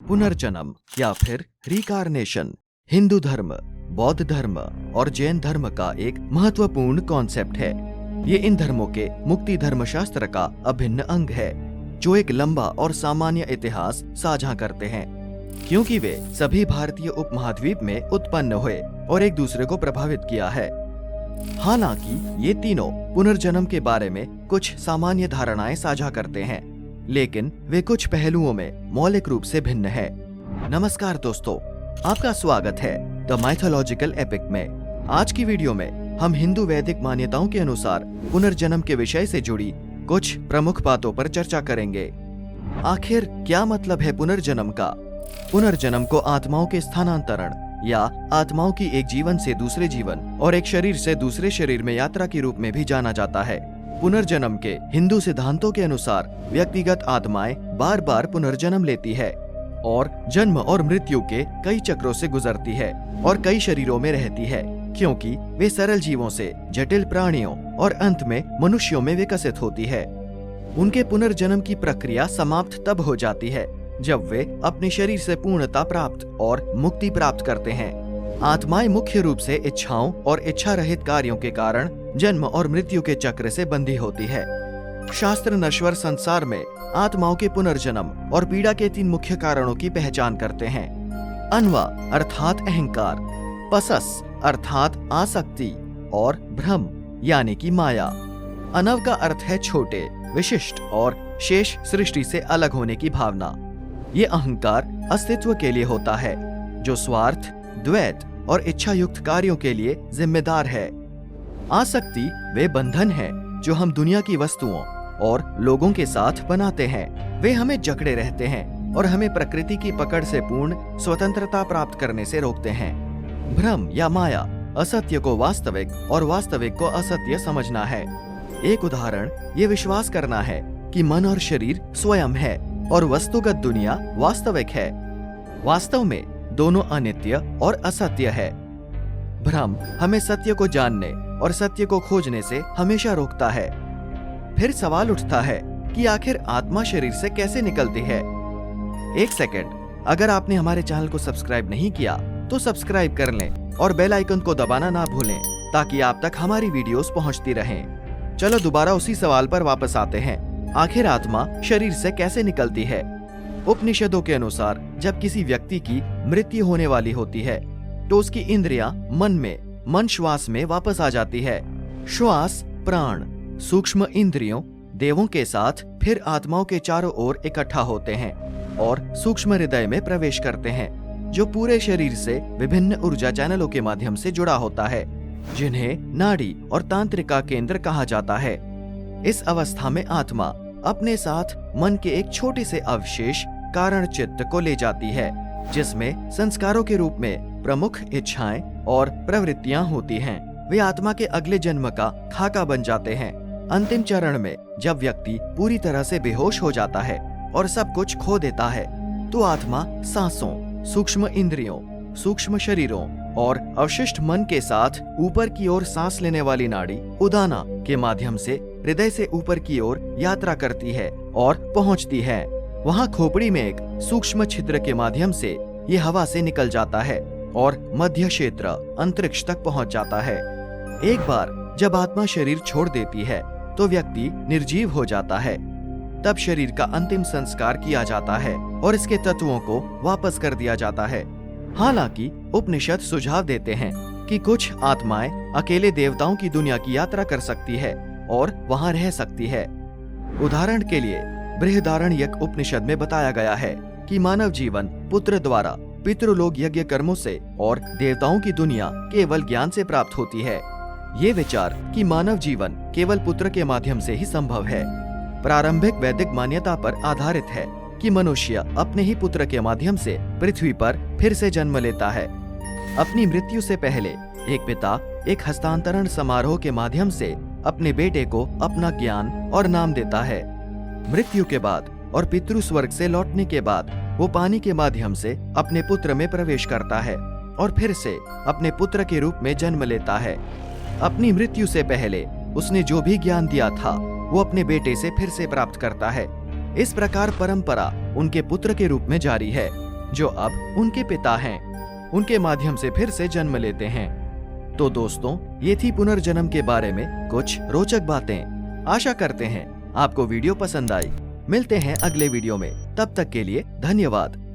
पुनर्जन्म या फिर रिकार्नेशन हिंदू धर्म, बौद्ध धर्म और जैन धर्म का एक महत्वपूर्ण कॉन्सेप्ट है। ये इन धर्मों के मुक्ति धर्म शास्त्र का अभिन्न अंग है, जो एक लंबा और सामान्य इतिहास साझा करते हैं, क्योंकि वे सभी भारतीय उपमहाद्वीप में उत्पन्न हुए और एक दूसरे को प्रभावित किया है। हालांकि ये तीनों पुनर्जन्म के बारे में कुछ सामान्य धारणाएं साझा करते हैं, लेकिन वे कुछ पहलुओं में मौलिक रूप से भिन्न है। नमस्कार दोस्तों, आपका स्वागत है द माइथोलॉजिकल एपिक में। आज की वीडियो में हम हिंदू वैदिक मान्यताओं के अनुसार पुनर्जन्म के विषय से जुड़ी कुछ प्रमुख बातों पर चर्चा करेंगे। आखिर क्या मतलब है पुनर्जन्म का? पुनर्जन्म को आत्माओं के स्थानांतरण या आत्माओं की एक जीवन से दूसरे जीवन और एक शरीर से दूसरे शरीर में यात्रा के रूप में भी जाना जाता है। पुनर्जन्म के हिंदू सिद्धांतों के अनुसार व्यक्तिगत आत्माएं बार बार पुनर्जन्म लेती है और जन्म और मृत्यु के कई चक्रों से गुजरती है और कई शरीरों में रहती है, क्योंकि वे सरल जीवों से जटिल प्राणियों और अंत में मनुष्यों में विकसित होती है। उनके पुनर्जन्म की प्रक्रिया समाप्त तब हो जाती है जब वे अपने शरीर से पूर्णता प्राप्त और मुक्ति प्राप्त करते हैं। आत्माएं मुख्य रूप से इच्छाओं और इच्छा रहित कार्यों के कारण जन्म और मृत्यु के चक्र से बंधी होती है। शास्त्र नश्वर संसार में आत्माओं के पुनर्जन्म और पीड़ा के तीन मुख्य कारणों की पहचान करते हैं। अन्वा अर्थात अहंकार, पसस अर्थात आसक्ति और भ्रम यानी कि माया। अनव का अर्थ है छोटे, विशिष्ट और शेष सृष्टि से अलग होने की भावना। ये अहंकार अस्तित्व के लिए होता है, जो स्वार्थ, द्वैत और इच्छा युक्त कार्यों के लिए जिम्मेदार है। आसक्ति वे बंधन है जो हम दुनिया की वस्तुओं और लोगों के साथ बनाते हैं। वे हमें जकड़े रहते हैं और हमें प्रकृति की पकड़ से पूर्ण स्वतंत्रता प्राप्त करने से रोकते हैं। भ्रम या माया असत्य को वास्तविक और वास्तविक को असत्य समझना है। एक उदाहरण ये विश्वास करना है कि मन और शरीर स्वयं है और वस्तुगत दुनिया वास्तविक है। वास्तव में दोनों अनित्य और असत्य है। भ्रम हमें सत्य को जानने और सत्य को खोजने से हमेशा रोकता है। फिर सवाल उठता है कि आखिर आत्मा शरीर से कैसे निकलती है? एक सेकंड, अगर आपने हमारे चैनल को सब्सक्राइब नहीं किया तो सब्सक्राइब कर लें और बेल आइकन को दबाना ना भूलें, ताकि आप तक हमारी वीडियोस पहुंचती रहें। चलो दोबारा उसी सवाल पर वापस आते हैं, आखिर आत्मा शरीर से कैसे निकलती है? उपनिषदों के अनुसार जब किसी व्यक्ति की मृत्यु होने वाली होती है तो उसकी इंद्रियां मन श्वास में वापस आ जाती है। श्वास प्राण सूक्ष्म इंद्रियों देवों के साथ फिर आत्माओं के चारों ओर इकट्ठा होते हैं और सूक्ष्म हृदय में प्रवेश करते हैं, जो पूरे शरीर से विभिन्न ऊर्जा चैनलों के माध्यम से जुड़ा होता है, जिन्हें नाड़ी और तांत्रिका केंद्र कहा जाता है। इस अवस्था में आत्मा अपने साथ मन के एक छोटे से अवशेष कारण चित्त को ले जाती है, जिसमें संस्कारों के रूप में प्रमुख इच्छाएं और प्रवृत्तियां होती हैं। वे आत्मा के अगले जन्म का खाका बन जाते हैं। अंतिम चरण में जब व्यक्ति पूरी तरह से बेहोश हो जाता है और सब कुछ खो देता है, तो आत्मा सांसों, सूक्ष्म इंद्रियों, सूक्ष्म शरीरों और अवशिष्ट मन के साथ ऊपर की ओर सांस लेने वाली नाड़ी उदाना के माध्यम से हृदय से ऊपर की ओर यात्रा करती है और पहुंचती है। वहां खोपड़ी में एक सूक्ष्म छिद्र के माध्यम से ये हवा से निकल जाता है और मध्य क्षेत्र अंतरिक्ष तक पहुंच जाता है। एक बार जब आत्मा शरीर छोड़ देती है तो व्यक्ति निर्जीव हो जाता है। तब शरीर का अंतिम संस्कार किया जाता है और इसके तत्वों को वापस कर दिया जाता है। हालांकि उपनिषद सुझाव देते हैं कि कुछ आत्माएं अकेले देवताओं की दुनिया की यात्रा कर सकती है और वहां रह सकती है। उदाहरण के लिए बृहदारण्यक उपनिषद में बताया गया है कि मानव जीवन पुत्र द्वारा पितृलोक यज्ञ कर्मों से और देवताओं की दुनिया केवल ज्ञान से प्राप्त होती है। ये विचार कि मानव जीवन केवल पुत्र के माध्यम से ही संभव है, प्रारंभिक वैदिक मान्यता पर आधारित है कि मनुष्य अपने ही पुत्र के माध्यम से पृथ्वी पर फिर से जन्म लेता है। अपनी मृत्यु से पहले एक पिता एक हस्तांतरण समारोह के माध्यम से अपने बेटे को अपना ज्ञान और नाम देता है। मृत्यु के बाद और पितृ स्वर्ग से लौटने के बाद वो पानी के माध्यम से अपने पुत्र में प्रवेश करता है और फिर से अपने पुत्र के रूप में जन्म लेता है। अपनी मृत्यु से पहले उसने जो भी ज्ञान दिया था वो अपने बेटे से फिर से प्राप्त करता है। इस प्रकार परंपरा उनके पुत्र के रूप में जारी है जो अब उनके पिता हैं, उनके माध्यम से फिर से जन्म लेते हैं। तो दोस्तों, ये थी पुनर्जन्म के बारे में कुछ रोचक बातें। आशा करते हैं आपको वीडियो पसंद आई। मिलते हैं अगले वीडियो में, तब तक के लिए धन्यवाद।